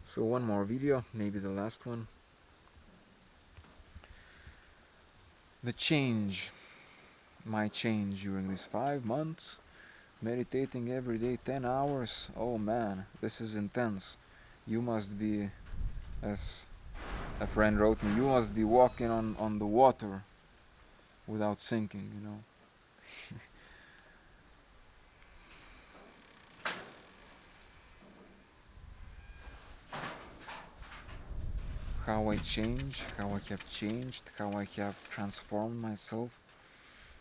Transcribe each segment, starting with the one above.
So one more video, maybe the last one. The change, my change during these 5 months, meditating every day 10 hours. Oh man, this is intense. You must be, as a friend wrote me, you must be walking on the water without sinking, you know. How I change, how I have changed, how I have transformed myself.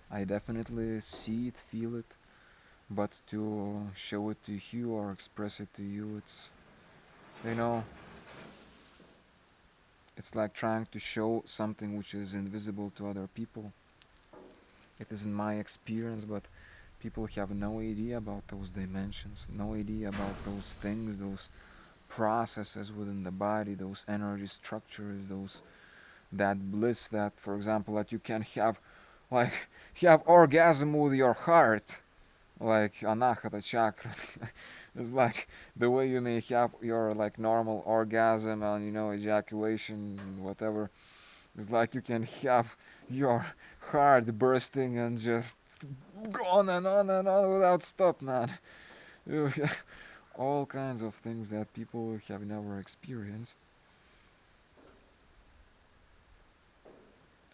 I definitely see it, feel it, but to show it to you or express it to you, you know, it's like trying to show something which is invisible to other people. It isn't my experience, but people have no idea about those dimensions, no idea about those things, those processes within the body, those energy structures, those that bliss that, for example, that you can have, like, have orgasm with your heart, like anahata chakra. It's like the way you may have your like normal orgasm and ejaculation, whatever. It's like you can have your heart bursting and just go on and on and on without stop, man. All kinds of things that people have never experienced,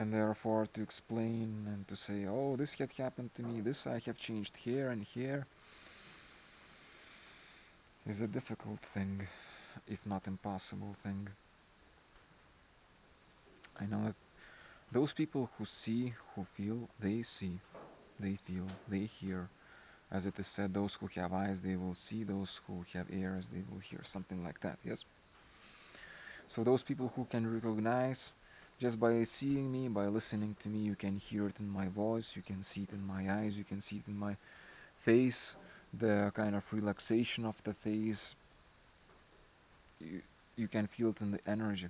and therefore to explain and to say, oh, this had happened to me, this I have changed here and here, is a difficult thing, if not impossible thing. I know that those people who see, who feel, they see, they feel, they hear. As it is said, those who have eyes, they will see, those who have ears, they will hear, something like that, yes? So those people who can recognize, just by seeing me, by listening to me, you can hear it in my voice, you can see it in my eyes, you can see it in my face, the kind of relaxation of the face, you, you can feel it in the energy.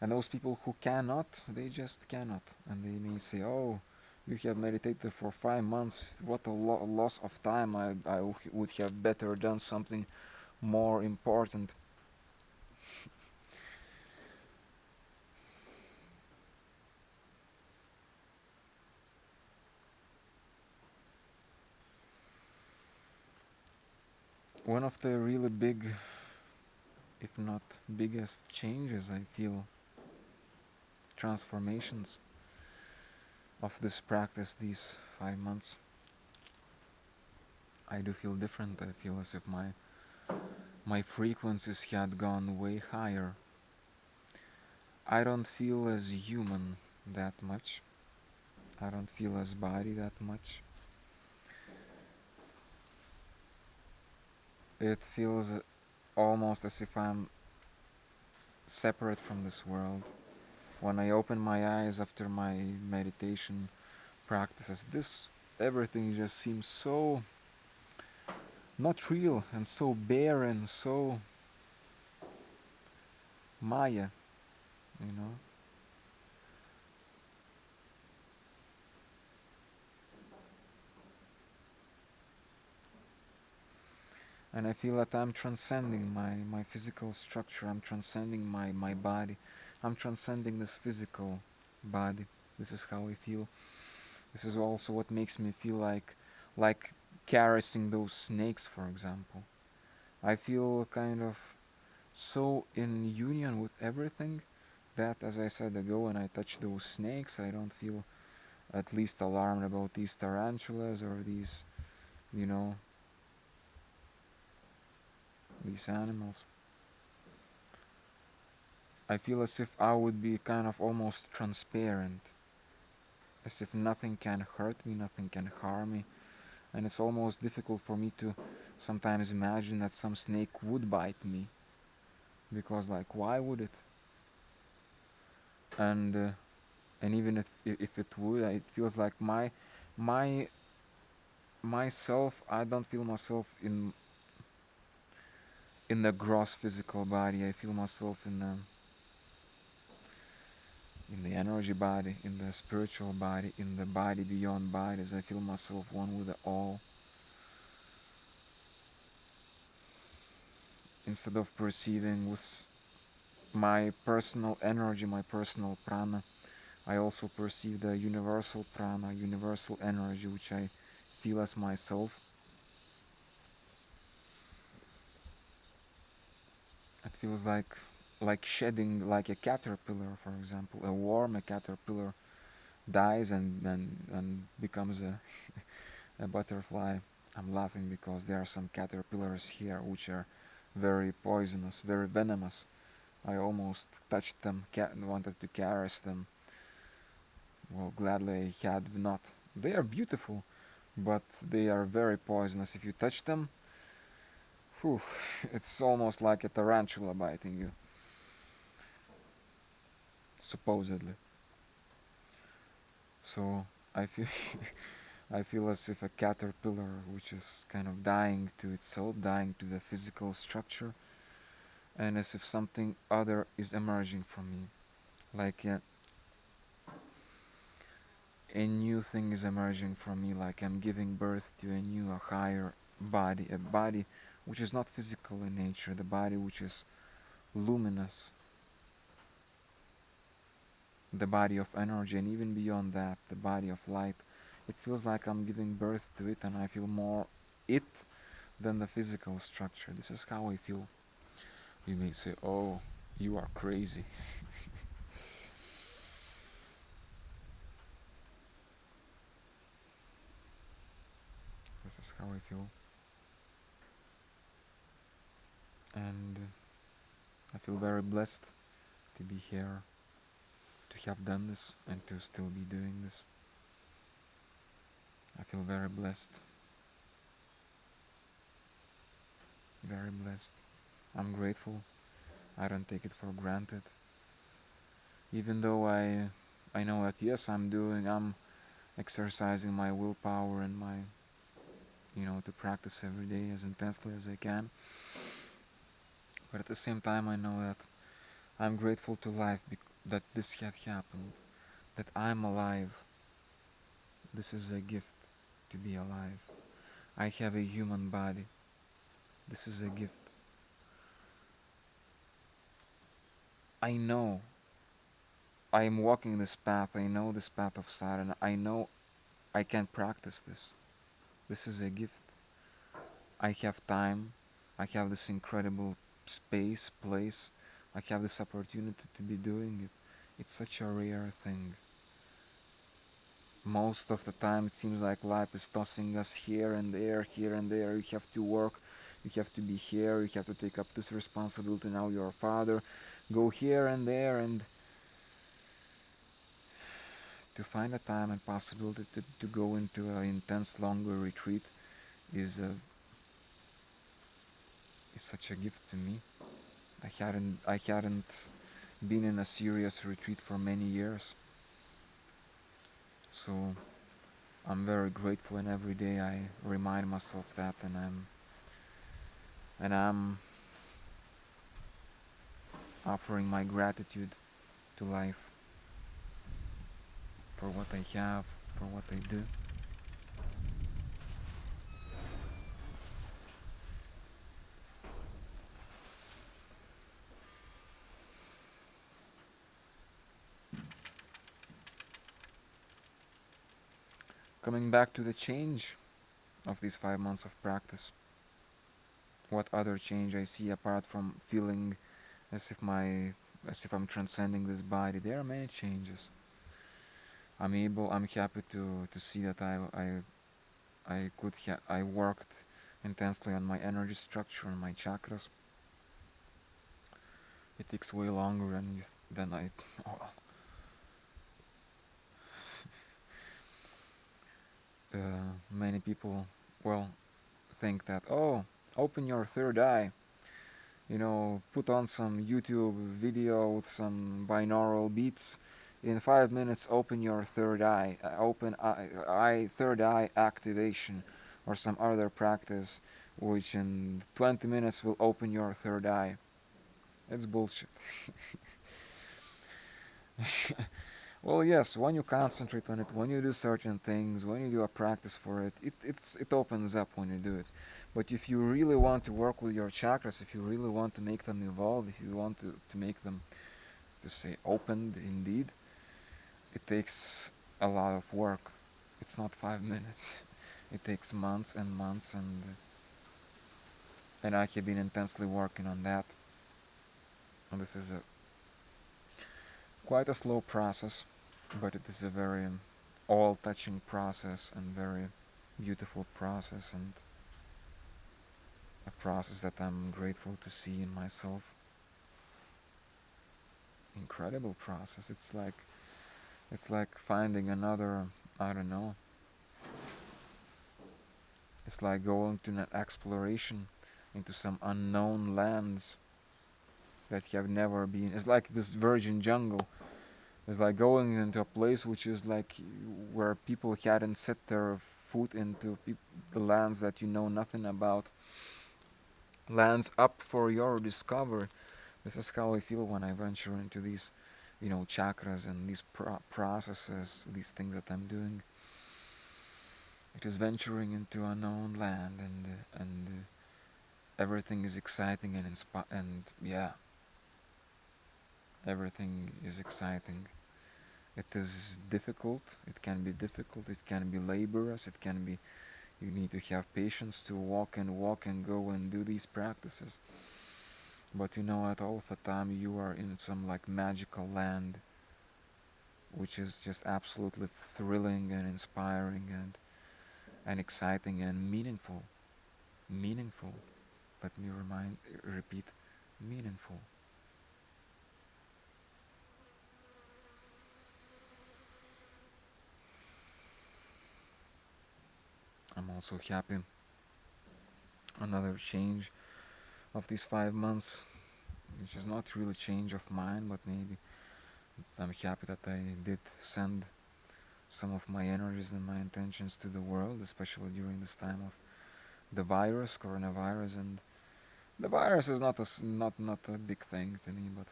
And those people who cannot, they just cannot. And they may say, oh, you have meditated for 5 months, what a loss of time, I would have better done something more important. One of the really big, if not biggest changes, I feel, transformations of this practice, these 5 months, I do feel different. I feel as if my frequencies had gone way higher. I don't feel as human that much. I don't feel as body that much. It feels almost as if I'm separate from this world. When I open my eyes after my meditation practices, this everything just seems so not real and so barren, so Maya, you know. And I feel that I'm transcending my physical structure, I'm transcending my body, I'm transcending this physical body. This is how I feel. This is also what makes me feel like caressing those snakes, for example. I feel kind of so in union with everything that, as I said ago, when I touch those snakes, I don't feel at least alarmed about these tarantulas or you know, these animals. I feel as if I would be kind of almost transparent, as if nothing can hurt me, nothing can harm me, and it's almost difficult for me to sometimes imagine that some snake would bite me, because like why would it? And and even if it would, it feels like my myself. I don't feel myself in the gross physical body. I feel myself in the energy body, in the spiritual body, in the body beyond bodies. I feel myself one with the all. instead of perceiving with my personal energy, my personal prana, I also perceive the universal prana, universal energy, which I feel as myself. It feels like shedding, like a caterpillar, for example. A worm, a caterpillar dies and becomes a butterfly. I'm laughing because there are some caterpillars here which are very poisonous, very venomous. I almost touched them, wanted to caress them. Well, gladly I had not. They are beautiful, but they are very poisonous. If you touch them, whew, it's almost like a tarantula biting you, supposedly. So I feel I feel as if a caterpillar, which is kind of dying to itself, dying to the physical structure, and as if something other is emerging from me, like a new thing is emerging from me, like I'm giving birth to a new, a higher body, a body which is not physical in nature, the body which is luminous, the body of energy, and even beyond that, the body of light. It feels like I'm giving birth to it, and I feel more it than the physical structure. This is how I feel. You may say, "Oh, you are crazy." This is how I feel, and I feel very blessed to be here, to have done this, and to still be doing this. I feel very blessed, very blessed. I'm grateful. I don't take it for granted. Even though I know that yes, I'm exercising my willpower and my, to practice every day as intensely as I can. But at the same time, I know that I'm grateful to life that this had happened, that I'm alive. This is a gift to be alive. I have a human body. This is a gift. I know I am walking this path. I know this path of sadhana. I know I can practice this. This is a gift. I have time. I have this incredible space, place. I have this opportunity to be doing it. It's such a rare thing. Most of the time, it seems like life is tossing us here and there, here and there. You have to work. You have to be here. You have to take up this responsibility. Now you're a father. Go here and there, and to find a time and possibility to go into an intense longer retreat is is such a gift to me. I hadn't been in a serious retreat for many years, so I'm very grateful, and every day I remind myself that, and I'm offering my gratitude to life for what I have, for what I do. Coming back to the change of these 5 months of practice, what other change I see apart from feeling as if I'm transcending this body? There are many changes. I'm happy to see that I worked intensely on my energy structure and my chakras. It takes way longer than I. Oh, many people, well, think that, oh, open your third eye. Put on some YouTube video with some binaural beats. In 5 minutes, open your third eye. Third eye activation, or some other practice, which in 20 minutes will open your third eye. It's bullshit. Well, yes, when you concentrate on it, when you do certain things, when you do a practice for it, it opens up when you do it. But if you really want to work with your chakras, if you really want to make them evolve, if you want to make them, to say, opened indeed, it takes a lot of work. It's not 5 minutes. It takes months and months, and I have been intensely working on that. And this is a quite a slow process, but it is a very all-touching process and very beautiful process, and a process that I'm grateful to see in myself. Incredible process. It's like finding another, I don't know. It's like going to an exploration into some unknown lands that you have never been. It's like this virgin jungle. It's like going into a place which is like where people hadn't set their foot into, the lands that you know nothing about. Lands up for your discovery. This is how I feel when I venture into these, chakras and these processes, these things that I'm doing. It is venturing into unknown land, and everything is exciting and yeah, everything is exciting. It is difficult. It can be difficult. It can be laborious. It can be. You need to have patience to walk and go and do these practices. But at all of the time you are in some like magical land, which is just absolutely thrilling and inspiring and exciting and meaningful. Meaningful. Let me repeat, meaningful. I'm also happy. Another change of these 5 months, which is not really change of mine, but maybe I'm happy that I did send some of my energies and my intentions to the world, especially during this time of the coronavirus, and the virus is not a big thing to me, but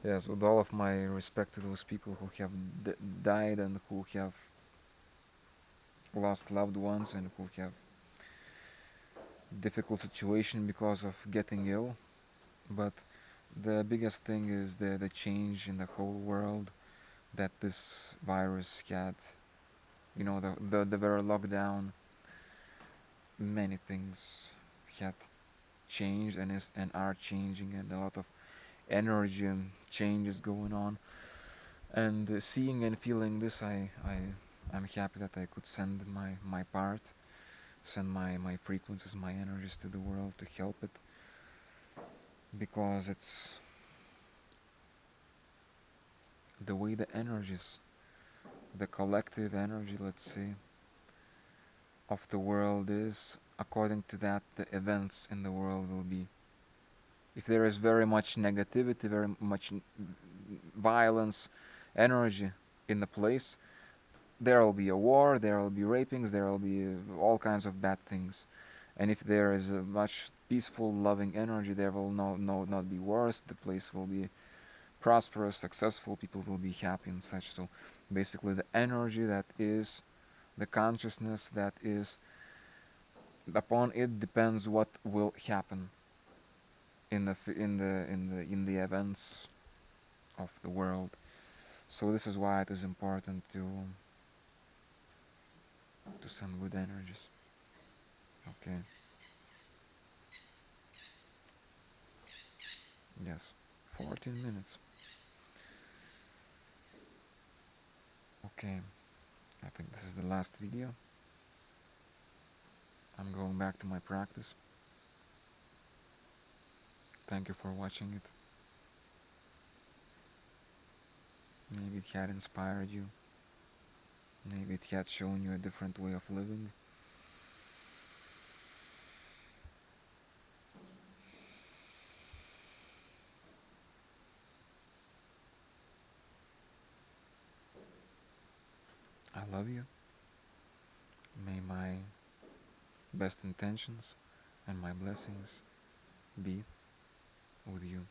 yes, with all of my respect to those people who have died and who have lost loved ones and who have difficult situation because of getting ill, but the biggest thing is the change in the whole world that this virus had. The very lockdown, many things had changed and are changing, and a lot of energy and changes going on. And seeing and feeling this, I'm happy that I could send my part, send my frequencies, my energies to the world to help it, because it's the way the energies, the collective energy, let's say, of the world is. According to that, the events in the world will be. If there is very much negativity, very much violence, energy in the place, there will be a war, there will be rapings, there will be all kinds of bad things. And if there is a much peaceful, loving energy, there will not be wars. The place will be prosperous, successful. People will be happy and such. So basically, the energy that is, the consciousness that is, upon it depends what will happen in the events of the world. So this is why it is important to send good energies. Okay. Yes. 14 minutes. Okay. I think this is the last video. I'm going back to my practice. Thank you for watching it. Maybe it had inspired you. Maybe it had shown you a different way of living. I love you. May my best intentions and my blessings be with you.